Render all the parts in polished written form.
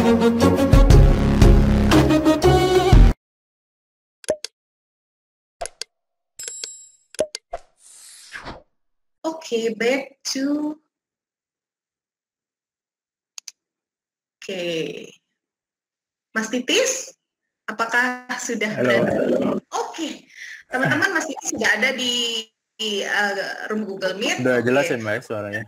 Okay, back to Mas Titis, apakah sudah berada? Oke, teman-teman, Mas Titis sudah ada di room Google Meet. Udah jelas ya Mbak suaranya?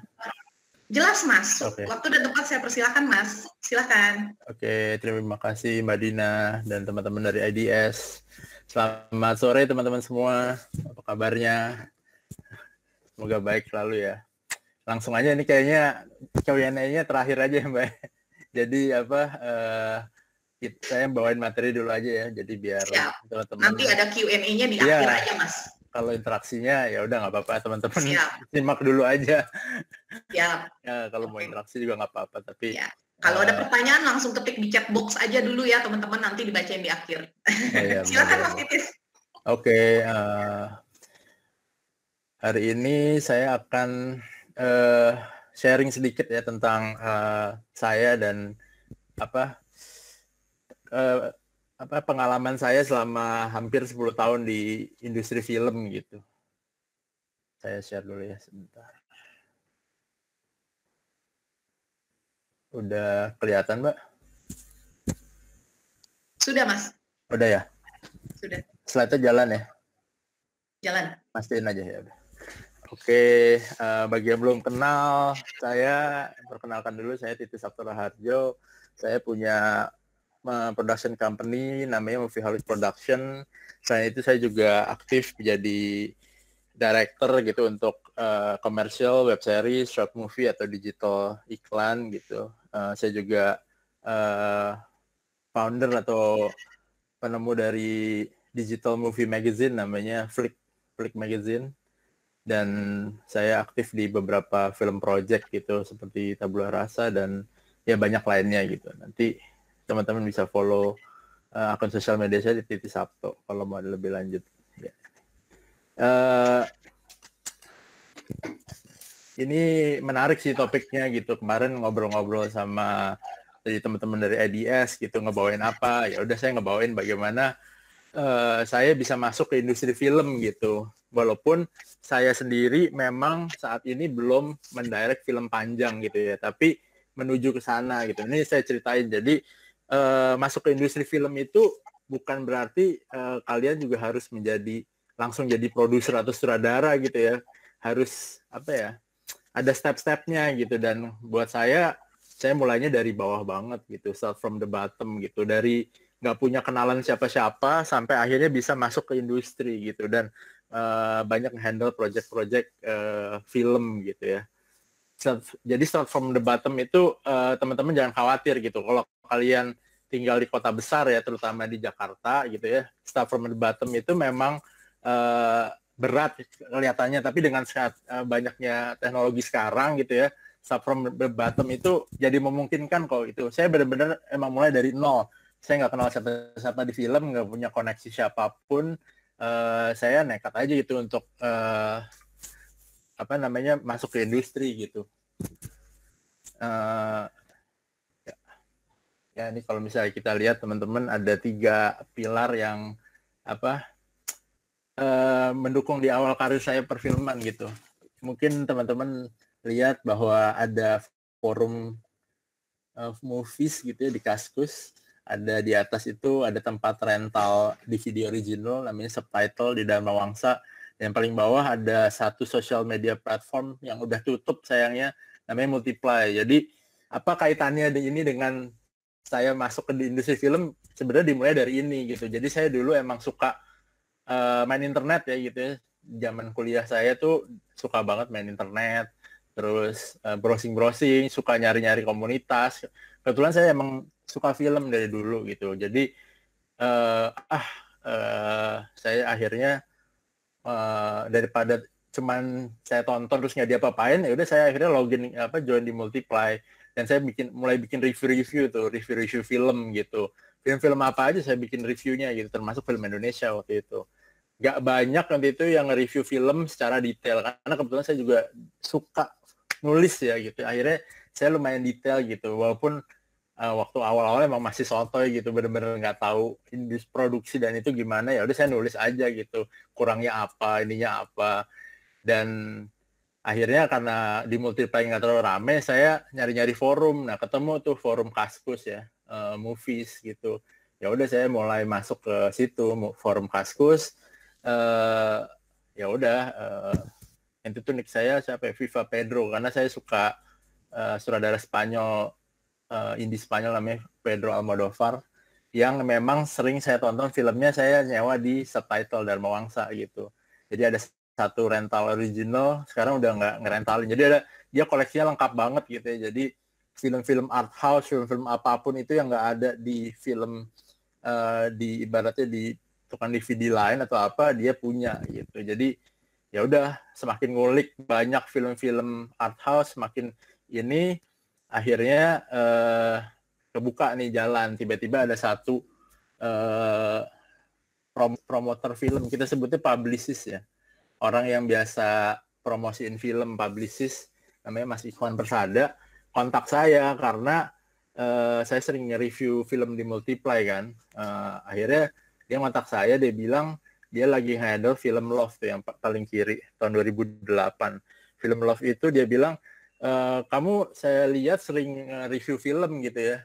Jelas Mas. Waktu dan tempat saya persilahkan Mas. Silakan. Oke, terima kasih Mbak Dina dan teman-teman dari IDS. Selamat sore teman-teman semua. Apa kabarnya? Semoga baik selalu ya. Langsung aja ini kayaknya Q&A-nya terakhir aja Mbak. Jadi saya bawain materi dulu aja ya. Jadi biar teman-teman nanti ada Q&A-nya di akhir aja Mas. Kalau interaksinya ya udah nggak apa-apa, teman-teman simak dulu aja. Ya, kalau mau interaksi juga nggak apa-apa, tapi kalau ada pertanyaan langsung ketik di chat box aja dulu ya teman-teman, nanti dibacain di akhir. Silakan Mas Titis. Oke, hari ini saya akan sharing sedikit ya tentang saya dan pengalaman saya selama hampir 10 tahun di industri film gitu. Saya share dulu ya sebentar. Udah kelihatan, Mbak? Sudah, Mas. Udah ya? Sudah. Slide-nya jalan ya? Jalan. Pastiin aja ya. Oke, bagi yang belum kenal, saya perkenalkan dulu, saya Titis Sabto Raharjo. Saya punya production company namanya Movieholic Production. Selain itu saya juga aktif menjadi director gitu untuk commercial, web series, short movie atau digital iklan gitu. Saya juga founder atau penemu dari digital movie magazine namanya Flick Magazine. Dan saya aktif di beberapa film project gitu seperti Tabula Rasa dan ya banyak lainnya gitu. Nanti teman-teman bisa follow akun sosial media saya di Titis Sabto kalau mau lebih lanjut. Ya. Ini menarik sih topiknya gitu. Kemarin ngobrol-ngobrol sama dari teman-teman dari IDS gitu, ngebawain apa. Ya udah saya ngebawain bagaimana saya bisa masuk ke industri film gitu. Walaupun saya sendiri memang saat ini belum mendirect film panjang gitu ya, tapi menuju ke sana gitu. Ini saya ceritain. Jadi masuk ke industri film itu bukan berarti kalian juga harus langsung jadi produser atau sutradara gitu ya. Harus ada step-stepnya gitu. Dan buat saya mulainya dari bawah banget gitu, start from the bottom gitu, dari nggak punya kenalan siapa-siapa sampai akhirnya bisa masuk ke industri gitu, dan banyak handle project-project film gitu ya. Jadi start from the bottom itu teman-teman jangan khawatir gitu. Kalau kalian tinggal di kota besar ya, terutama di Jakarta gitu ya, start from the bottom itu memang berat kelihatannya, tapi dengan banyaknya teknologi sekarang gitu ya, start from the bottom itu jadi memungkinkan kok itu. Saya benar-benar emang mulai dari nol. Saya nggak kenal siapa-siapa di film, nggak punya koneksi siapapun. Saya nekat aja gitu untuk masuk ke industri gitu. Ya ini kalau misalnya kita lihat teman-teman, ada 3 pilar yang mendukung di awal karir saya perfilman gitu. Mungkin teman-teman lihat bahwa ada forum movies gitu ya di Kaskus. Ada di atas itu ada tempat rental DVD original namanya Subtitle di Dharma Wangsa. Yang paling bawah ada satu social media platform yang udah tutup sayangnya, namanya Multiply. Jadi apa kaitannya ini dengan saya masuk ke industri film? Sebenarnya dimulai dari ini gitu. Jadi saya dulu emang suka main internet ya gitu ya. Zaman kuliah saya tuh suka banget main internet, terus browsing-browsing, suka nyari-nyari komunitas. Kebetulan saya emang suka film dari dulu gitu. Jadi saya akhirnya daripada cuman saya tonton terus nggak diapa-apain, ya udah saya akhirnya login join di Multiply, dan saya mulai bikin review film gitu. Film-film apa aja saya bikin reviewnya gitu, termasuk film Indonesia waktu itu. Gak banyak nanti itu yang nge-review film secara detail, karena kebetulan saya juga suka nulis ya gitu. Akhirnya saya lumayan detail gitu, walaupun waktu awal-awal emang masih sotoy gitu, bener-bener nggak tahu industri produksi dan itu gimana. Ya udah saya nulis aja gitu, kurangnya apa, ininya apa. Dan akhirnya karena di Multiply nggak terlalu rame, saya nyari-nyari forum. Nah, ketemu tuh forum Kaskus ya, movies gitu. Ya udah saya mulai masuk ke situ, forum Kaskus. Ya udah, itu tuh nick saya siapa ya? Viva Pedro, karena saya suka sutradara Spanyol, indie Spanyol namanya Pedro Almodovar, yang memang sering saya tonton filmnya, saya nyewa di subtitle Dharma Wangsa gitu. Jadi ada satu rental original, sekarang udah nggak ngerentalin. Jadi dia koleksinya lengkap banget gitu ya. Jadi film-film art house, film-film apapun itu yang nggak ada di film, di ibaratnya di tukang DVD lain atau apa, dia punya gitu. Jadi ya udah, semakin ngulik banyak film-film art house, semakin ini akhirnya kebuka nih jalan. Tiba-tiba ada satu promotor film, kita sebutnya publicist ya, orang yang biasa promosiin film, publicist, namanya Mas Ikhwan Persada, kontak saya karena saya sering nge-review film di Multiply kan. Akhirnya dia kontak saya, dia bilang dia lagi handle film Love tuh yang paling kiri tahun 2008. Film Love itu dia bilang, kamu saya lihat sering review film gitu ya,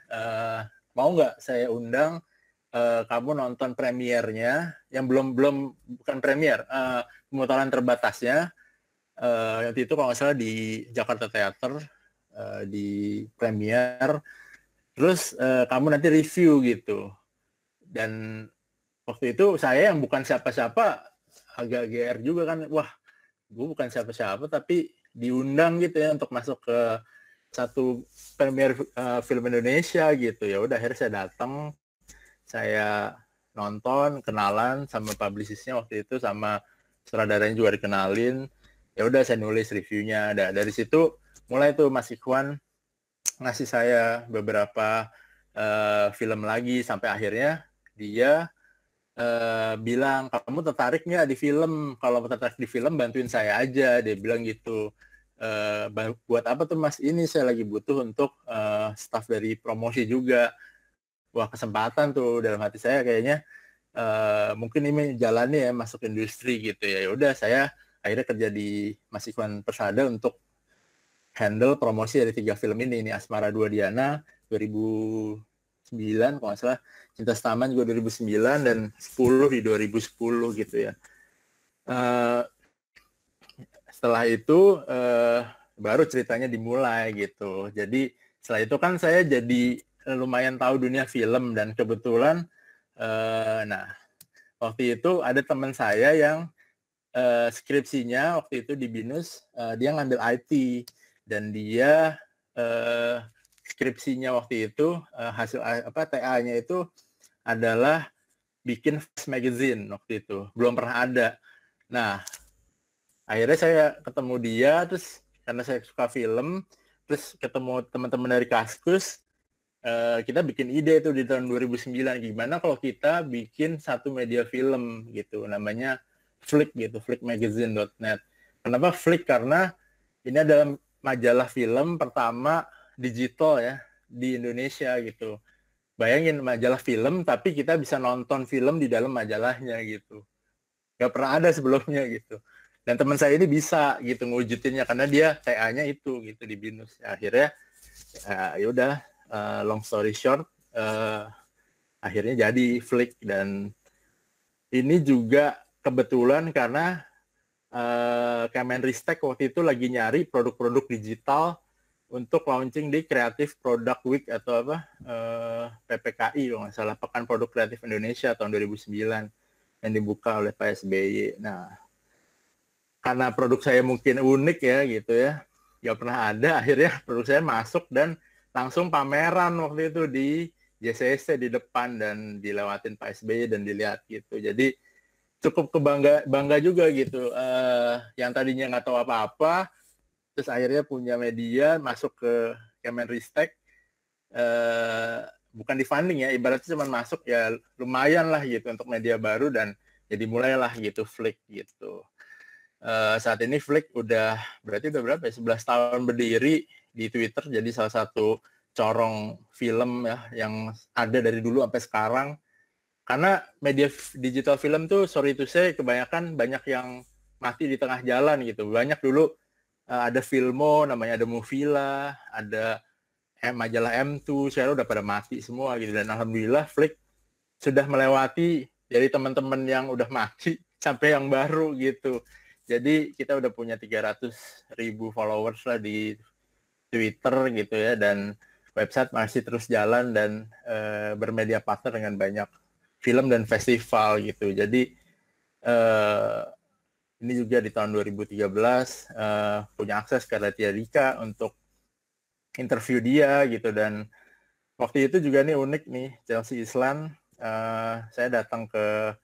mau nggak saya undang kamu nonton premiernya, yang belum bukan premier, pemutaran terbatasnya, waktu itu kalau nggak salah di Jakarta Theater, di premier, terus kamu nanti review gitu. Dan waktu itu saya yang bukan siapa-siapa agak GR juga kan, wah gue bukan siapa-siapa tapi diundang gitu ya untuk masuk ke satu premier film Indonesia gitu. Ya udah, akhirnya saya datang, saya nonton, kenalan sama publicistnya waktu itu, sama sutradaranya juga dikenalin. Ya udah, saya nulis reviewnya. Dari situ mulai tuh Mas Ikhwan ngasih saya beberapa film lagi, sampai akhirnya dia bilang, kamu tertarik nggak di film? Kalau tertarik di film, bantuin saya aja. Dia bilang gitu. Buat apa tuh Mas? Ini saya lagi butuh untuk staff dari promosi juga. Wah, kesempatan tuh dalam hati saya, kayaknya mungkin ini jalannya ya masuk industri gitu ya. Ya udah, saya akhirnya kerja di Mas Ikhwan Persada untuk handle promosi dari 3 film ini Asmara Dua Diana 2009 kalau nggak salah, Cinta Setaman juga 2009, dan 10 di 2010 gitu ya. Setelah itu baru ceritanya dimulai gitu. Jadi setelah itu kan saya jadi lumayan tahu dunia film, dan kebetulan nah waktu itu ada teman saya yang skripsinya waktu itu di BINUS, dia ngambil IT, dan dia skripsinya waktu itu hasil TA-nya itu adalah bikin Fast Magazine waktu itu, belum pernah ada. Nah, akhirnya saya ketemu dia, terus karena saya suka film, terus ketemu teman-teman dari Kaskus, kita bikin ide itu di tahun 2009, gimana kalau kita bikin satu media film gitu, namanya Flick gitu, flickmagazine.net. Kenapa Flick? Karena ini adalah majalah film pertama digital ya di Indonesia gitu. Bayangin, majalah film tapi kita bisa nonton film di dalam majalahnya gitu. Gak pernah ada sebelumnya gitu. Dan teman saya ini bisa gitu ngewujudinnya karena dia TA-nya itu gitu di BINUS. Akhirnya ya udah, long story short, akhirnya jadi Flick. Dan ini juga kebetulan karena Kemenristek waktu itu lagi nyari produk-produk digital untuk launching di Creative Product Week atau apa, PPKI kalau nggak salah, Pekan Produk Kreatif Indonesia tahun 2009 yang dibuka oleh Pak SBY. Nah, karena produk saya mungkin unik ya gitu ya, nggak pernah ada, akhirnya produk saya masuk dan langsung pameran waktu itu di JCC di depan, dan dilewatin Pak SBY dan dilihat gitu. Jadi cukup bangga juga gitu, yang tadinya nggak tahu apa-apa, terus akhirnya punya media, masuk ke Kemenristek, bukan di funding ya, ibaratnya cuma masuk ya lumayan lah gitu untuk media baru, dan jadi mulailah gitu Flick gitu. Saat ini Flick berarti udah berapa ya, 11 tahun berdiri di Twitter, jadi salah satu corong film ya yang ada dari dulu sampai sekarang. Karena media digital film tuh sorry to say kebanyakan banyak yang mati di tengah jalan gitu. Banyak dulu ada Filmo, namanya ada Movila, ada majalah M2, sekarang udah pada mati semua gitu. Dan alhamdulillah Flick sudah melewati dari teman-teman yang udah mati sampai yang baru gitu. Jadi kita udah punya 300.000 followers lah di Twitter gitu ya, dan website masih terus jalan dan bermedia partner dengan banyak film dan festival gitu. Jadi ini juga di tahun 2013 punya akses ke Raditya Dika untuk interview dia gitu, dan waktu itu juga nih unik nih, Chelsea Islan, saya datang ke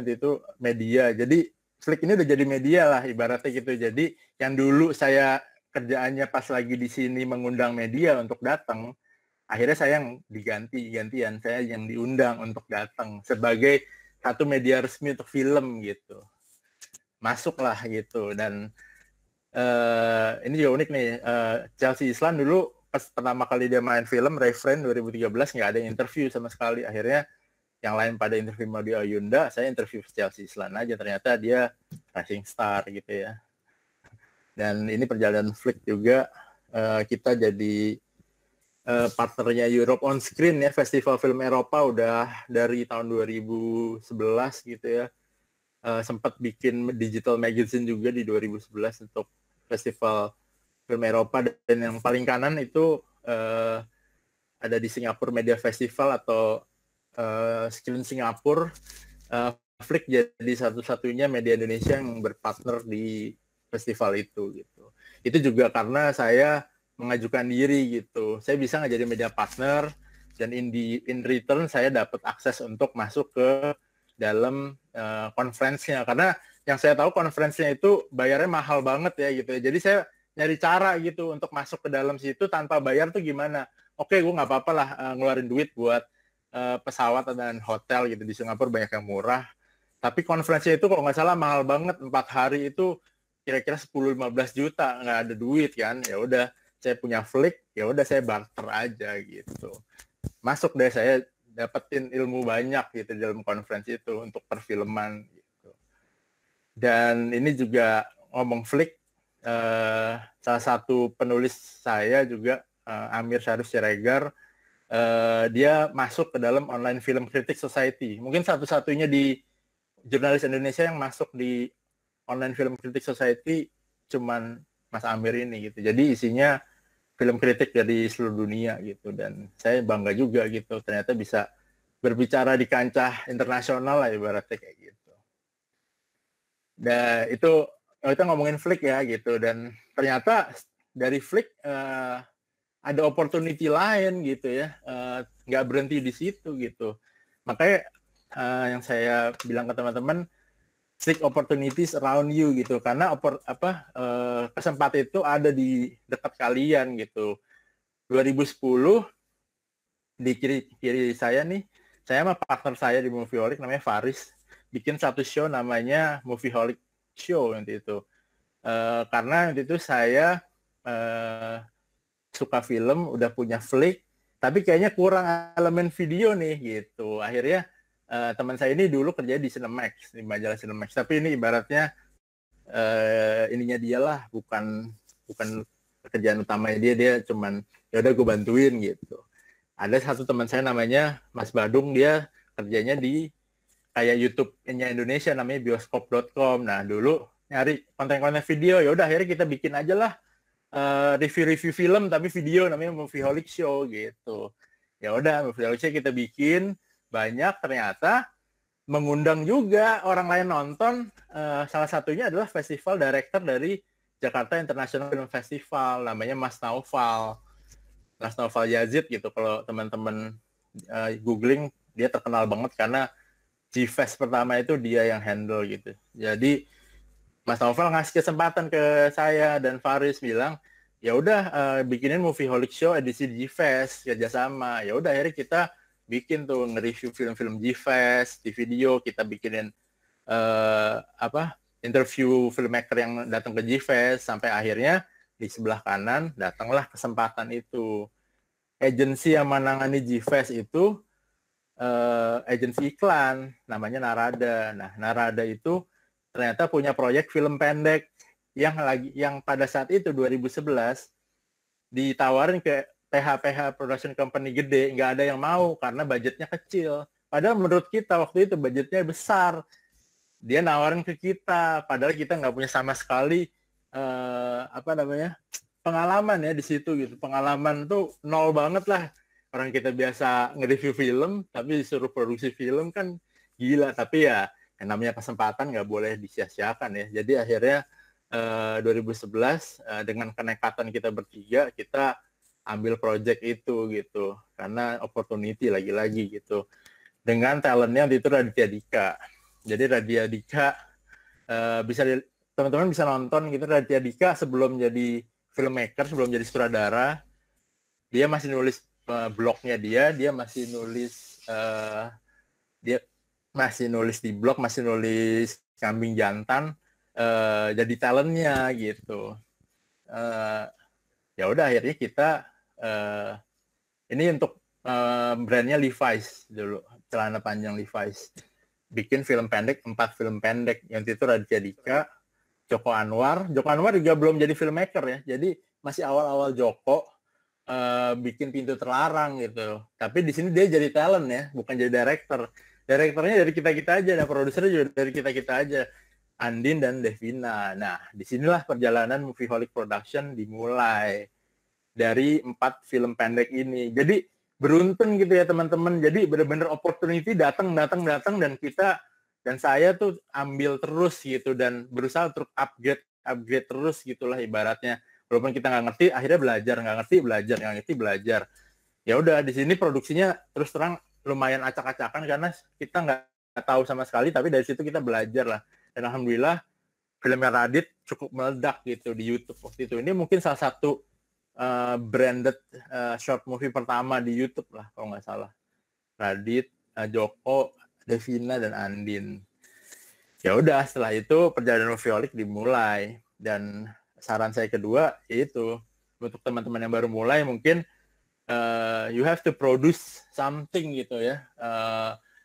itu media. Jadi Flick ini udah jadi media lah ibaratnya gitu. Jadi yang dulu saya kerjaannya pas lagi di sini mengundang media untuk datang, akhirnya saya yang gantian, saya yang diundang untuk datang sebagai satu media resmi untuk film gitu. Masuklah gitu. Dan ini juga unik nih, Chelsea Islan dulu pas pertama kali dia main film Refrain 2013 nggak ada yang interview sama sekali. Akhirnya yang lain pada interview Maudy Ayunda, saya interview Chelsea Islan aja, ternyata dia rising star gitu ya. Dan ini perjalanan Flick juga, kita jadi partnernya Europe on Screen ya, festival film Eropa udah dari tahun 2011 gitu ya. Sempat bikin digital magazine juga di 2011 untuk festival film Eropa, dan yang paling kanan itu ada di Singapura Media Festival atau Screen Singapura. Flick jadi satu-satunya media Indonesia yang berpartner di festival itu gitu. Itu juga karena saya mengajukan diri gitu. Saya bisa nggak jadi media partner, dan in return saya dapat akses untuk masuk ke dalam conference-nya. Karena yang saya tahu conference-nya itu bayarnya mahal banget ya gitu. Jadi saya nyari cara gitu untuk masuk ke dalam situ tanpa bayar tuh gimana. Oke, gue nggak apa-apa lah ngeluarin duit buat pesawat dan hotel gitu di Singapura, banyak yang murah. Tapi konferensinya itu kalau nggak salah mahal banget, 4 hari itu kira-kira 10-15 juta, nggak ada duit kan. Ya udah, saya punya Flick, ya udah saya barter aja gitu. Masuk deh, saya dapetin ilmu banyak gitu dalam konferensi itu untuk perfilman gitu. Dan ini juga ngomong Flick, salah satu penulis saya juga, Amir Syarif Siregar, dia masuk ke dalam Online Film Critics Society. Mungkin satu-satunya di jurnalis Indonesia yang masuk di Online Film Critics Society cuman Mas Amir ini gitu. Jadi isinya film kritik dari seluruh dunia gitu, dan saya bangga juga gitu ternyata bisa berbicara di kancah internasional lah ibaratnya kayak gitu. Dan itu kita ngomongin Flick ya gitu, dan ternyata dari Flick ada opportunity lain gitu ya, nggak berhenti di situ gitu. Makanya yang saya bilang ke teman-teman, seek opportunities around you gitu, karena kesempatan itu ada di dekat kalian gitu. 2010 di kiri saya nih, saya sama partner saya di Movieholic namanya Faris, bikin satu show namanya Movieholic Show nanti itu. Karena nanti itu saya suka film, udah punya Flick, tapi kayaknya kurang elemen video nih gitu. Akhirnya teman saya ini dulu kerja di Cinemax, di majalah Cinemax, tapi ini ibaratnya ininya dia lah, bukan pekerjaan utamanya dia cuman ya udah gue bantuin gitu. Ada satu teman saya namanya Mas Badung, dia kerjanya di kayak YouTube-nya Indonesia namanya bioskop.com. Nah dulu nyari konten-konten video, ya udah akhirnya kita bikin aja lah review-review film tapi video namanya Movieholic Show gitu. Ya udah Movieholic Show kita bikin banyak, ternyata mengundang juga orang lain nonton. Salah satunya adalah festival director dari Jakarta International Film Festival, namanya Mas Naufal Yazid gitu. Kalau teman-teman googling, dia terkenal banget karena G-Fest pertama itu dia yang handle gitu. Jadi Mas Naufal ngasih kesempatan ke saya dan Faris, bilang ya udah bikinin Movieholic Show edisi G-Fest kerjasama. Ya udah akhirnya kita bikin tuh nge-review film-film G-Fest di video, kita bikinin interview filmmaker yang datang ke G-Fest, sampai akhirnya di sebelah kanan datanglah kesempatan itu. agensi yang menangani GFest itu agensi iklan, namanya Narada. Nah, Narada itu ternyata punya proyek film pendek yang pada saat itu 2011 ditawarin ke PH production company gede, nggak ada yang mau karena budgetnya kecil. Padahal menurut kita waktu itu budgetnya besar. Dia nawarin ke kita, padahal kita nggak punya sama sekali pengalaman ya di situ gitu. Pengalaman tuh nol banget lah. Orang kita biasa nge-review film, tapi disuruh produksi film kan gila. Tapi ya yang namanya kesempatan nggak boleh disia-siakan ya. Jadi akhirnya 2011 dengan kenekatan kita bertiga, kita ambil project itu gitu. Karena opportunity lagi-lagi gitu. Dengan talentnya itu Raditya Dika. Jadi Raditya Dika teman-teman bisa nonton gitu. Raditya Dika sebelum jadi filmmaker, sebelum jadi sutradara, dia masih nulis blognya dia masih nulis di blog, masih nulis Kambing Jantan, jadi talentnya gitu. Ya udah akhirnya kita ini untuk brandnya Levi's dulu, celana panjang Levi's, bikin film pendek, 4 film pendek. Yang itu Raditya Dika, Joko Anwar juga belum jadi filmmaker ya, jadi masih awal-awal Joko bikin Pintu Terlarang gitu. Tapi di sini dia jadi talent ya, bukan jadi director. Direkturnya dari kita-kita aja, dan produsernya juga dari kita-kita aja, Andin dan Devina. Nah, disinilah perjalanan Movieholic Production dimulai dari 4 film pendek ini. Jadi beruntung gitu ya teman-teman. Jadi benar-benar opportunity datang dan kita dan saya tuh ambil terus gitu dan berusaha untuk upgrade terus gitulah ibaratnya. Walaupun kita nggak ngerti, akhirnya belajar, nggak ngerti belajar. Ya udah di sini produksinya terus terang lumayan acak-acakan karena kita nggak tahu sama sekali, tapi dari situ kita belajar lah. Dan alhamdulillah filmnya Radit cukup meledak gitu di YouTube waktu itu. Ini mungkin salah satu branded short movie pertama di YouTube lah kalau nggak salah. Radit, Joko, Devina dan Andin. Ya udah setelah itu perjalanan Movieholic dimulai. Dan saran saya kedua yaitu untuk teman-teman yang baru mulai mungkin you have to produce something gitu ya,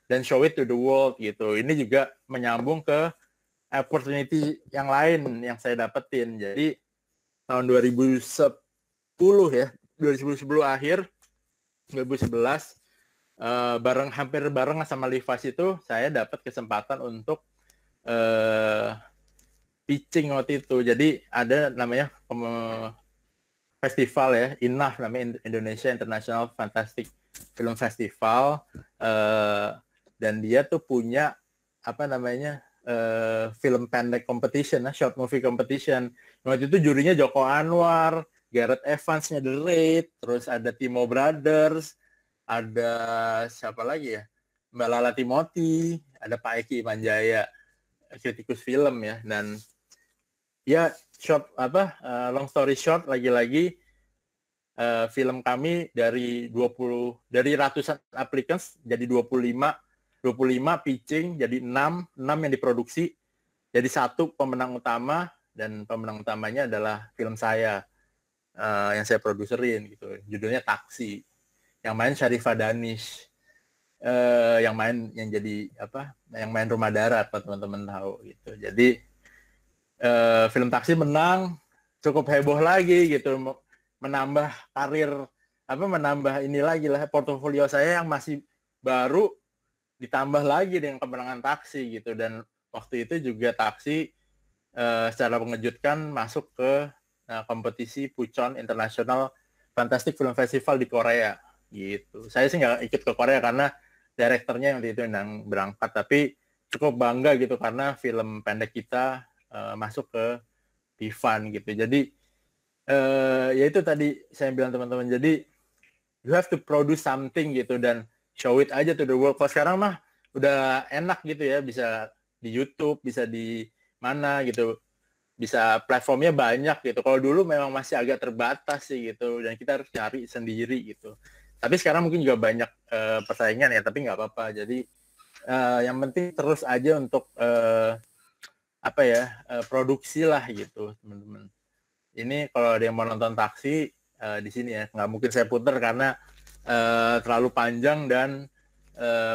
dan show it to the world gitu. Ini juga menyambung ke opportunity yang lain yang saya dapetin. Jadi tahun 2010 ya, 2010 akhir 2011 hampir bareng sama Levi's itu saya dapat kesempatan untuk pitching waktu itu. Jadi ada namanya festival ya, INAF namanya, Indonesia International Fantastic Film Festival, dan dia tuh punya film pendek competition, short movie competition. Waktu itu jurinya Joko Anwar, Gareth Evans-nya The Raid, terus ada Timo Brothers, ada siapa lagi ya, Mbak Lala Timothy, ada Pak Eki Manjaya, kritikus film ya. Dan ya long story short, lagi-lagi film kami dari ratusan applicants jadi 25 pitching, jadi 6 yang diproduksi, jadi 1 pemenang utama, dan pemenang utamanya adalah film saya yang saya produserin gitu. Judulnya Taksi. Yang main Syarifah Danish. Yang main Rumah Darat, teman-teman tahu gitu. Jadi film Taksi menang, cukup heboh lagi gitu, menambah karir, menambah ini lagi lah, portofolio saya yang masih baru ditambah lagi dengan kemenangan Taksi gitu. Dan waktu itu juga Taksi secara mengejutkan masuk ke kompetisi Puchon International Fantastic Film Festival di Korea gitu. Saya sih nggak ikut ke Korea karena direkturnya yang waktu itu yang berangkat, tapi cukup bangga gitu karena film pendek kita masuk ke Tivan gitu. Jadi ya itu tadi saya bilang teman-teman, jadi you have to produce something gitu dan show it aja to the world. Kalau sekarang mah udah enak gitu ya, bisa di YouTube, bisa di mana gitu, bisa platformnya banyak gitu. Kalau dulu memang masih agak terbatas sih gitu, dan kita harus cari sendiri gitu. Tapi sekarang mungkin juga banyak persaingan ya, tapi nggak apa-apa. Jadi yang penting terus aja untuk produksi lah gitu teman-teman. Ini kalau ada yang mau nonton Taksi di sini ya, nggak mungkin saya putar karena terlalu panjang dan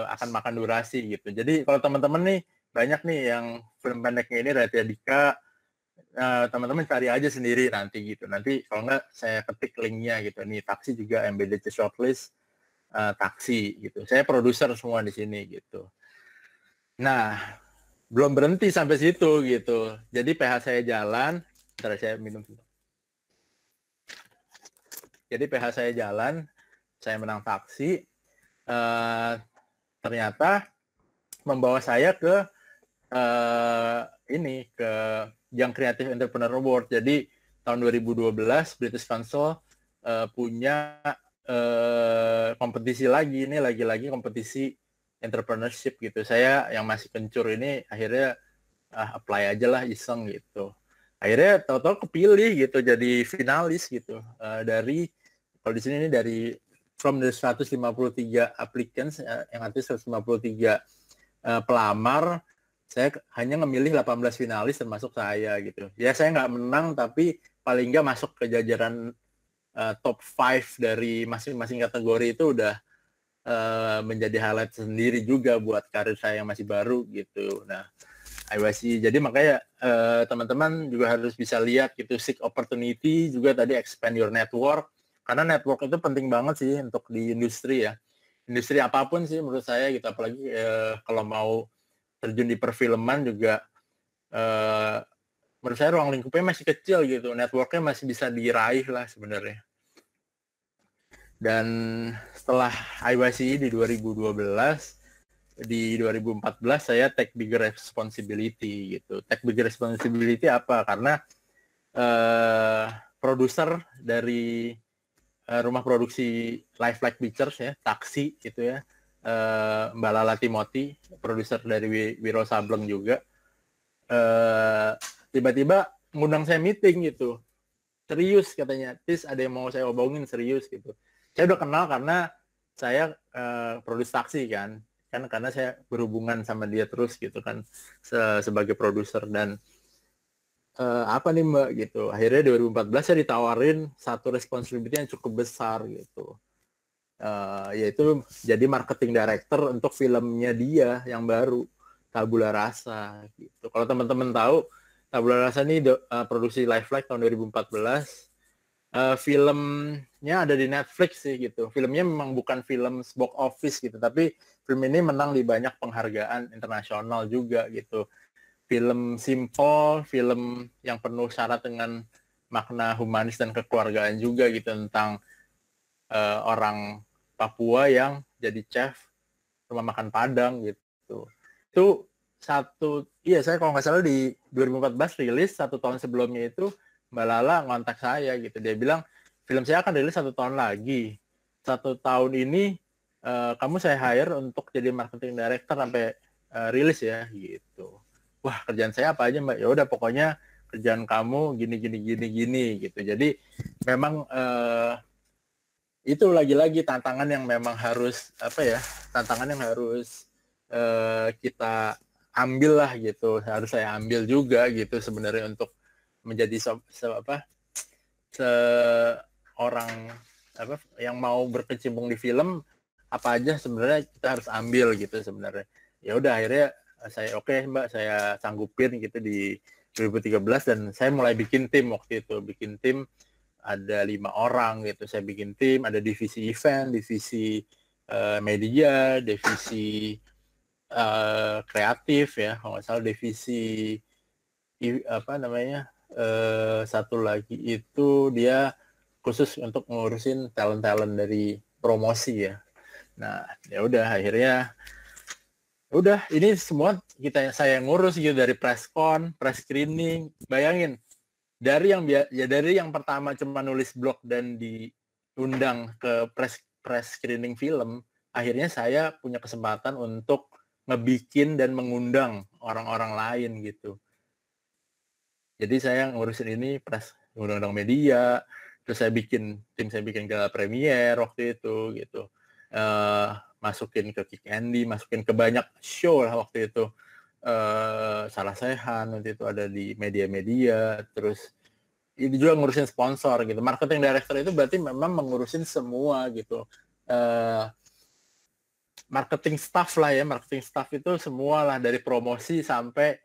akan makan durasi gitu. Jadi kalau teman-teman nih banyak nih yang film pendeknya ini Raditya Dika, teman-teman cari aja sendiri nanti gitu. Nanti kalau nggak saya ketik linknya gitu. Nih Taksi juga embedded shortlist Taksi gitu. Saya produser semua di sini gitu. Nah, belum berhenti sampai situ gitu. Jadi PH saya jalan, bentar saya minum. Jadi PH saya jalan, saya menang Taksi. Ternyata membawa saya ke ke Young Creative Entrepreneur Award. Jadi tahun 2012 British Council punya kompetisi lagi. Ini lagi-lagi kompetisi entrepreneurship gitu. Saya yang masih kencur ini akhirnya apply aja lah iseng gitu. Akhirnya tahu-tahu kepilih gitu jadi finalis gitu. Dari kalau di sini ini dari from the 153 applicants yang artinya 153 pelamar, saya hanya memilih 18 finalis termasuk saya gitu. Ya saya nggak menang tapi paling nggak masuk ke jajaran top 5 dari masing-masing kategori itu udah menjadi highlight sendiri juga buat karir saya yang masih baru gitu. Nah, IYC. Jadi makanya teman-teman juga harus bisa lihat gitu, seek opportunity, juga tadi expand your network. Karena network itu penting banget sih untuk di industri ya. Industri apapun sih menurut saya gitu, apalagi kalau mau terjun di perfilman juga menurut saya ruang lingkupnya masih kecil gitu, networknya masih bisa diraih lah sebenarnya. Dan setelah IYC di 2012, di 2014 saya take bigger responsibility gitu. Take bigger responsibility apa? Karena produser dari rumah produksi Life Like Pictures ya, Taksi gitu ya, Mbak Lala Timothy, produser dari Wiro Sableng juga, tiba-tiba ngundang saya meeting gitu, serius katanya, Tis ada yang mau saya obongin serius gitu. Saya udah kenal karena saya produksi Taksi kan karena saya berhubungan sama dia terus gitu kan sebagai produser. Dan apa nih Mbak gitu, akhirnya 2014 saya ditawarin satu responsibility yang cukup besar gitu, yaitu jadi marketing director untuk filmnya dia yang baru, Tabula Rasa gitu. Kalau teman-teman tahu, Tabula Rasa ini produksi Lifelike tahun 2014. Filmnya ada di Netflix sih gitu. Filmnya memang bukan film box office gitu, tapi film ini menang di banyak penghargaan internasional juga gitu. Film simple, film yang penuh syarat dengan makna humanis dan kekeluargaan juga gitu, tentang orang Papua yang jadi chef rumah makan Padang gitu. Itu saya kalau nggak salah di 2014 rilis, 1 tahun sebelumnya itu Mbak Lala ngontak saya gitu. Dia bilang, film saya akan rilis 1 tahun lagi. 1 tahun ini kamu saya hire untuk jadi marketing director sampai rilis ya gitu. Wah, kerjaan saya apa aja Mbak? Ya udah pokoknya kerjaan kamu gini gitu. Jadi memang itu lagi-lagi tantangan yang memang harus tantangan yang harus kita ambil lah gitu, harus saya ambil juga gitu sebenarnya untuk menjadi seorang yang mau berkecimpung di film, apa aja sebenarnya kita harus ambil gitu sebenarnya. Ya udah akhirnya saya Mbak, saya sanggupin gitu di 2013 dan saya mulai bikin tim waktu itu, ada 5 orang gitu. Saya bikin tim, ada divisi event, divisi media, divisi kreatif ya, kalau nggak salah divisi satu lagi itu dia khusus untuk ngurusin talent dari promosi ya. Nah, ya udah akhirnya ini semua saya ngurus gitu, dari press con, press screening. Bayangin, dari yang pertama cuma nulis blog dan diundang ke press screening film, akhirnya saya punya kesempatan untuk ngebikin dan mengundang orang-orang lain gitu. Jadi saya ngurusin ini press, undang-undang media, terus saya bikin gala premier waktu itu gitu. Masukin ke Kick Andy, masukin ke banyak show lah waktu itu. Salah Sehan waktu itu ada di media-media, terus ini juga ngurusin sponsor gitu. Marketing director itu berarti memang mengurusin semua gitu. marketing staff lah ya. Marketing staff itu semua lah, dari promosi sampai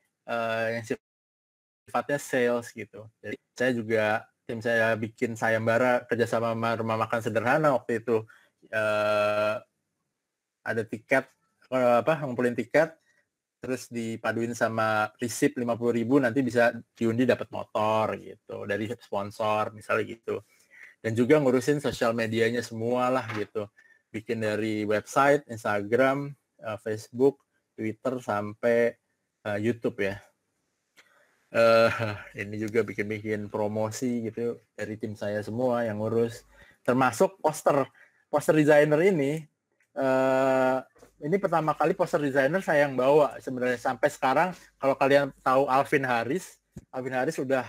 yang sifatnya sales gitu. Jadi saya juga, tim saya bikin sayembara kerjasama sama Rumah Makan Sederhana waktu itu. Ada tiket, ngumpulin tiket, terus dipaduin sama receipt 50.000, nanti bisa diundi dapat motor gitu dari sponsor misalnya gitu. Dan juga ngurusin sosial medianya semua lah gitu, bikin dari website, Instagram, Facebook, Twitter, sampai YouTube ya. Ini juga bikin promosi gitu dari tim saya semua yang ngurus, termasuk poster designer ini. Ini pertama kali poster designer saya yang bawa sebenarnya. Sampai sekarang kalau kalian tahu Alvin Harris udah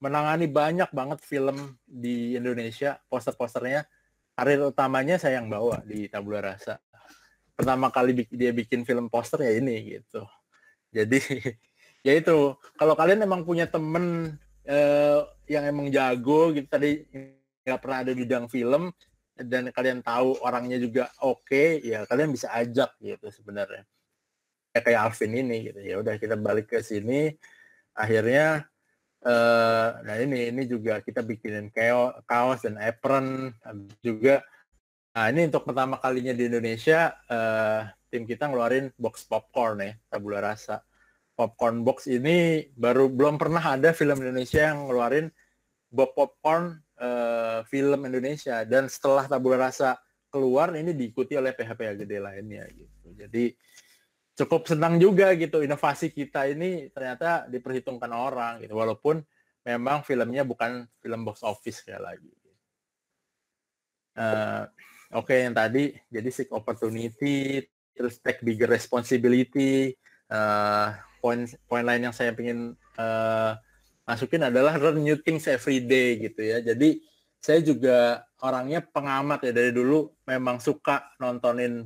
menangani banyak banget film di Indonesia, posternya. Karir utamanya saya yang bawa di Tabula Rasa. Pertama kali dia bikin film poster ya ini gitu. Jadi ya itu, kalau kalian emang punya temen yang emang jago gitu, tadi nggak pernah ada di bidang film, dan kalian tahu orangnya juga oke, ya kalian bisa ajak gitu sebenarnya. Ya, kayak Alvin ini gitu. Ya udah, kita balik ke sini. Akhirnya nah ini juga kita bikinin kaos dan apron juga. Nah, ini untuk pertama kalinya di Indonesia, tim kita ngeluarin box popcorn ya, Tabula Rasa. Popcorn box ini belum pernah ada film Indonesia yang ngeluarin box popcorn film Indonesia, dan setelah Tabula Rasa keluar ini diikuti oleh PH-PH gede lainnya gitu. Jadi cukup senang juga gitu, inovasi kita ini ternyata diperhitungkan orang gitu, walaupun memang filmnya bukan film box office kayak lagi. Oke, yang tadi jadi seek opportunity, terus take bigger responsibility. Poin lain yang saya ingin masukin adalah learn new things every day gitu ya. Jadi saya juga orangnya pengamat ya, dari dulu memang suka nontonin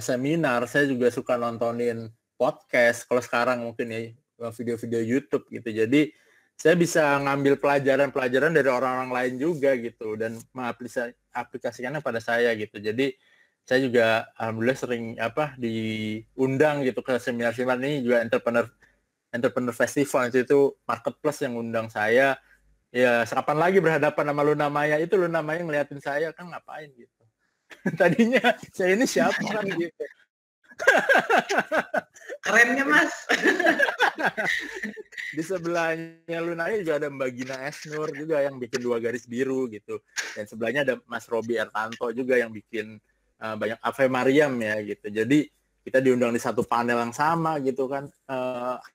seminar, saya juga suka nontonin podcast. Kalau sekarang mungkin ya video-video YouTube gitu. Jadi saya bisa ngambil pelajaran dari orang-orang lain juga gitu, dan mengaplikasikannya pada saya gitu. Jadi saya juga alhamdulillah sering diundang gitu ke seminar-seminar ini juga. Entrepreneur Festival itu Marketplace yang undang saya. Ya, kapan lagi berhadapan sama Luna Maya, itu Luna Maya ngeliatin saya kan ngapain gitu. Tadinya saya ini siapa kan gitu. Kerennya Mas. Di sebelahnya Lunanya juga ada Mbak Gina Esnur juga yang bikin 2 garis biru gitu. Dan sebelahnya ada Mas Robi Ertanto juga yang bikin banyak Ave Mariam ya gitu. Jadi kita diundang di satu panel yang sama gitu kan.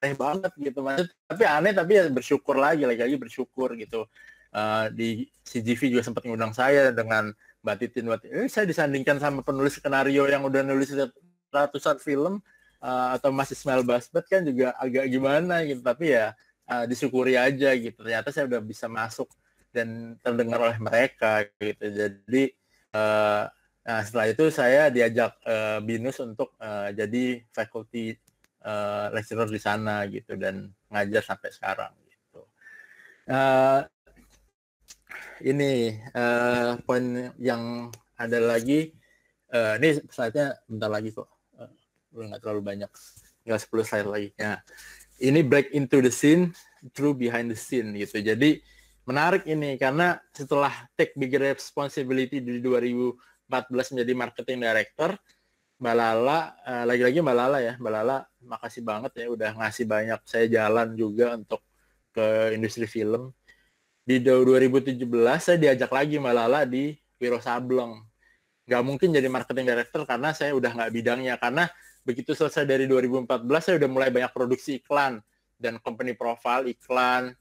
Aneh banget gitu Mas. Tapi aneh, tapi ya bersyukur lagi bersyukur gitu. Di CGV juga sempat ngundang saya dengan Mbak Titin. Saya disandingkan sama penulis skenario yang udah nulis ratusan film, atau Mas Ismail Basbat kan juga agak gimana gitu, tapi ya disyukuri aja gitu. Ternyata saya udah bisa masuk dan terdengar oleh mereka gitu. Jadi setelah itu saya diajak BINUS untuk jadi faculty lecturer di sana gitu, dan ngajar sampai sekarang gitu. Ini poin yang ada lagi, ini slide-nya bentar lagi kok, nggak terlalu banyak, tinggal 10 slide lagi. Nah, ini break into the scene through behind the scene gitu. Jadi menarik ini karena setelah take bigger responsibility di 2014 menjadi marketing director, Mbak Lala, lagi-lagi Mbak Lala ya, Mbak Lala makasih banget ya udah ngasih banyak saya jalan juga untuk ke industri film. Di 2017 saya diajak lagi Mbak Lala di Wiro Sableng. Nggak mungkin jadi marketing director karena saya udah nggak bidangnya, karena begitu selesai dari 2014 saya udah mulai banyak produksi iklan dan company profile iklan,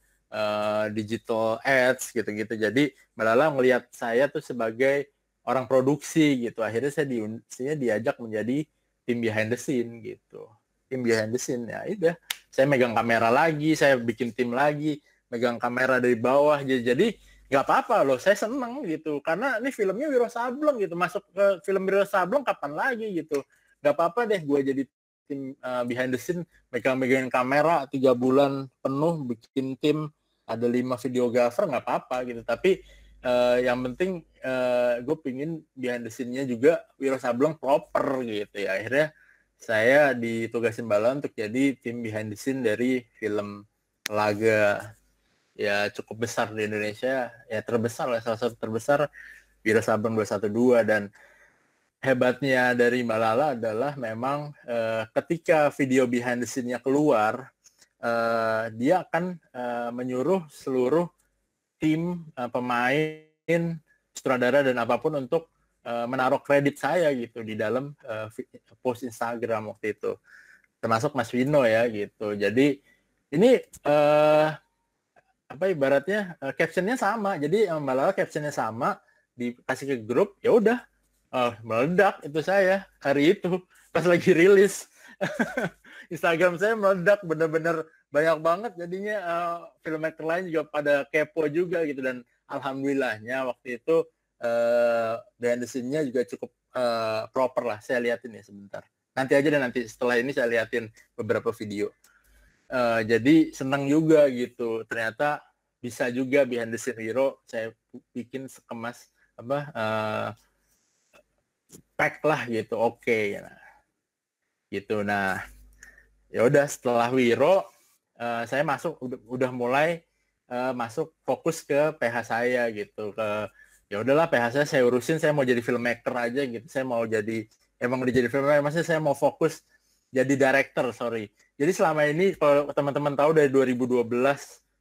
digital ads gitu-gitu. Jadi Mbak Lala ngelihat saya tuh sebagai orang produksi gitu. Akhirnya saya diajak menjadi tim behind the scene gitu. Tim behind the scene ya udah. Saya megang kamera lagi, saya bikin tim lagi, megang kamera dari bawah. Jadi nggak apa-apa loh, saya seneng gitu. Karena ini filmnya Wiro Sableng gitu. Masuk ke film Wiro Sableng kapan lagi gitu. Nggak apa-apa deh gue jadi tim behind the scene, megangin kamera 3 bulan penuh, bikin tim, ada 5 videographer, nggak apa-apa gitu. Tapi yang penting gue pingin behind the scene-nya juga Wiro Sableng proper gitu ya. Akhirnya saya ditugasin Bala untuk jadi tim behind the scene dari film laga ya cukup besar di Indonesia, ya terbesar lah, salah satu terbesar, Wiro Sableng 212. Dan hebatnya dari Mbak Lala adalah memang ketika video behind the scene-nya keluar, dia akan menyuruh seluruh tim, pemain, sutradara dan apapun untuk menaruh kredit saya gitu di dalam post Instagram waktu itu, termasuk Mas Vino ya gitu. Jadi ini apa ibaratnya captionnya sama, jadi Mbak Lala captionnya sama, dikasih ke grup, ya udah meledak itu saya hari itu pas lagi rilis. Instagram saya meledak, bener-bener banyak banget jadinya, filmmaker lain juga pada kepo juga gitu. Dan alhamdulillahnya waktu itu behind the scene-nya juga cukup proper lah. Saya liatin ya sebentar. Nanti aja, dan nanti setelah ini saya liatin beberapa video. Jadi senang juga gitu. Ternyata bisa juga behind the scene Wiro saya bikin sekemas pack lah gitu. Oke. Nah, gitu. Nah, ya udah setelah Wiro saya masuk, udah mulai masuk fokus ke PH saya gitu. Ya udahlah, PH saya urusin, saya mau jadi filmmaker aja gitu. Saya mau jadi, emang udah jadi filmmaker, maksudnya saya mau fokus jadi director, sorry. Jadi selama ini kalau teman-teman tahu dari 2012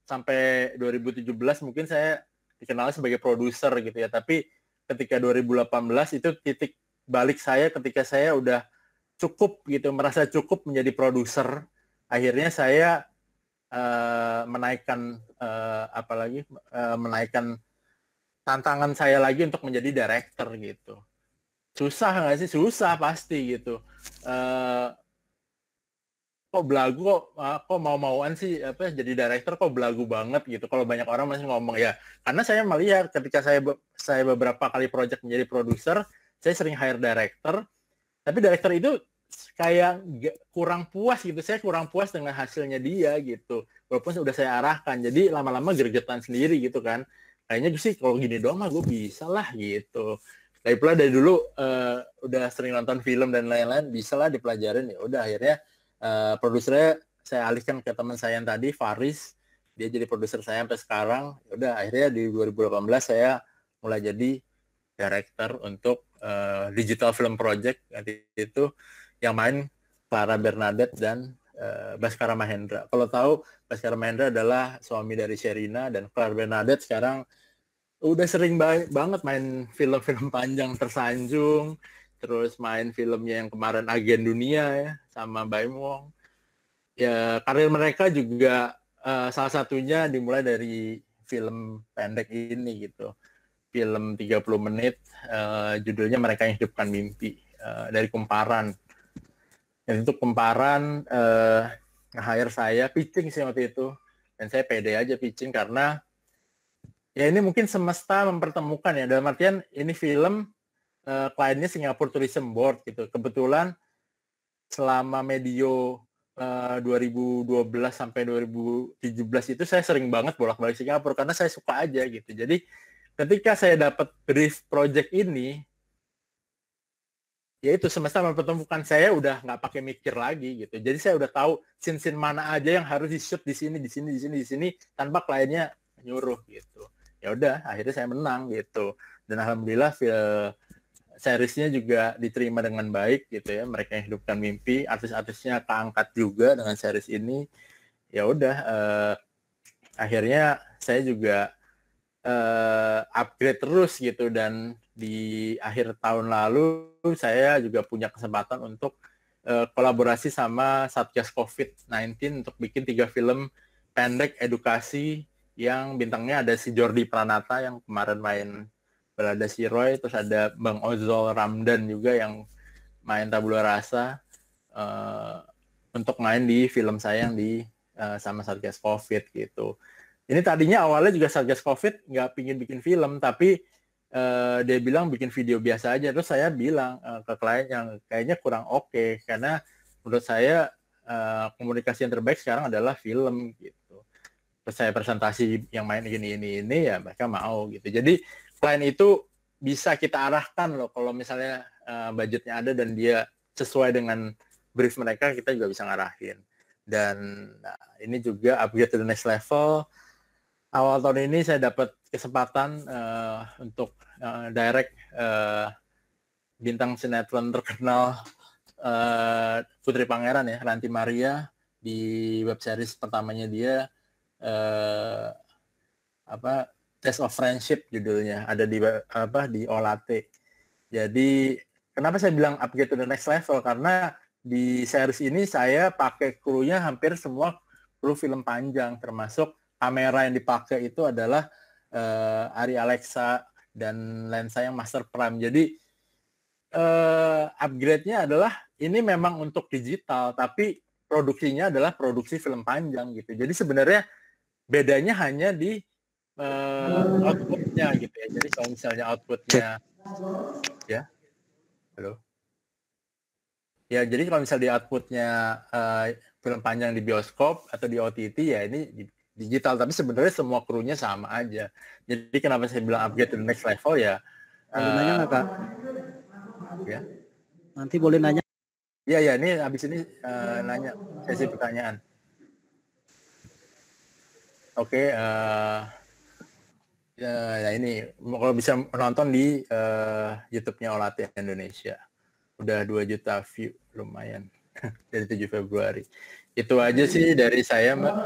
sampai 2017 mungkin saya dikenal sebagai produser gitu ya. Tapi ketika 2018 itu titik balik saya, ketika saya udah cukup gitu, merasa cukup menjadi produser. Akhirnya saya menaikkan menaikkan tantangan saya lagi untuk menjadi director gitu. Susah nggak sih? Susah pasti gitu. Kok belagu, kok mau-mauan sih jadi director, kok belagu banget gitu. Kalau banyak orang masih ngomong ya, karena saya melihat ketika saya beberapa kali project menjadi produser, saya sering hire director, tapi director itu kayak kurang puas gitu. Saya kurang puas dengan hasilnya dia gitu. Walaupun udah saya arahkan, jadi lama-lama gergetan sendiri gitu kan. Kayaknya sih kalau gini doang mah gue bisa lah gitu. Tapi pula dari dulu udah sering nonton film dan lain-lain, bisa lah dipelajarin. Ya udah akhirnya produsernya saya alihkan ke teman saya yang tadi, Faris. Dia jadi produser saya sampai sekarang. Ya udah akhirnya di 2018 saya mulai jadi director untuk digital film project. Nanti itu yang main Clara Bernadette dan Baskara Mahendra. Kalau tahu, Baskara Mahendra adalah suami dari Sherina, dan Clara Bernadette sekarang udah sering banget main film-film panjang, Tersanjung, terus main filmnya yang kemarin Agen Dunia ya sama Baim Wong. Ya karir mereka juga salah satunya dimulai dari film pendek ini gitu. Film 30 menit, judulnya Mereka Yang Hidupkan Mimpi, dari Kumparan. Dan itu Kumparan nge-hire saya, pitching sih waktu itu. Dan saya pede aja pitching karena ya ini mungkin semesta mempertemukan ya. Dalam artian ini film kliennya Singapore Tourism Board gitu. Kebetulan selama medio 2012 sampai 2017 itu saya sering banget bolak-balik Singapura karena saya suka aja gitu. Jadi ketika saya dapat brief project ini, ya itu semesta mempertemukan, saya udah nggak pakai mikir lagi gitu. Jadi saya udah tahu scene-scene mana aja yang harus di-shoot di sini, di sini, di sini, di sini, tanpa kliennya nyuruh gitu. Ya udah, akhirnya saya menang gitu. Dan alhamdulillah seriesnya juga diterima dengan baik gitu ya. Mereka Yang Hidupkan Mimpi, artis-artisnya keangkat juga dengan series ini. Ya udah, akhirnya saya juga upgrade terus gitu. Dan di akhir tahun lalu saya juga punya kesempatan untuk kolaborasi sama Satgas COVID-19 untuk bikin 3 film pendek edukasi yang bintangnya ada si Jordi Pranata yang kemarin main Balada Si Roy, terus ada Bang Ozol Ramdan juga yang main Tabula Rasa, untuk main di film saya yang di sama Satgas Covid gitu. Ini tadinya awalnya juga Satgas Covid nggak pingin bikin film, tapi dia bilang bikin video biasa aja. Terus saya bilang ke klien yang kayaknya kurang oke, karena menurut saya komunikasi yang terbaik sekarang adalah film gitu. saya presentasi yang main ini ya mereka mau gitu. Jadi klien itu bisa kita arahkan loh kalau misalnya budgetnya ada dan dia sesuai dengan brief mereka, kita juga bisa ngarahin. Dan ini juga upgrade to the next level. Awal tahun ini saya dapat kesempatan untuk direct bintang sinetron terkenal Putri Pangeran ya, Ranti Maria, di web series pertamanya dia Test of Friendship judulnya, ada di Olate. Jadi kenapa saya bilang upgrade to the next level, karena di series ini saya pakai krunya hampir semua kru film panjang, termasuk kamera yang dipakai itu adalah Arri Alexa dan lensa yang Master Prime. Jadi upgrade-nya adalah ini memang untuk digital, tapi produksinya adalah produksi film panjang gitu. Jadi sebenarnya bedanya hanya di output-nya gitu ya. Jadi kalau misalnya output-nya ya, halo. Ya, jadi kalau misalnya di output-nya film panjang di bioskop atau di OTT ya ini digital, tapi sebenarnya semua krunya sama aja. Jadi kenapa saya bilang upgrade to the next level ya? Boleh nanya nggak, Kak? Ya. Nanti boleh nanya. Ya, ini habis ini nanya sesi pertanyaan. Oke, ya ini kalau bisa menonton di YouTube-nya Olate Indonesia. Udah 2 juta view, lumayan dari 7 Februari. Itu aja sih dari saya, Mbak.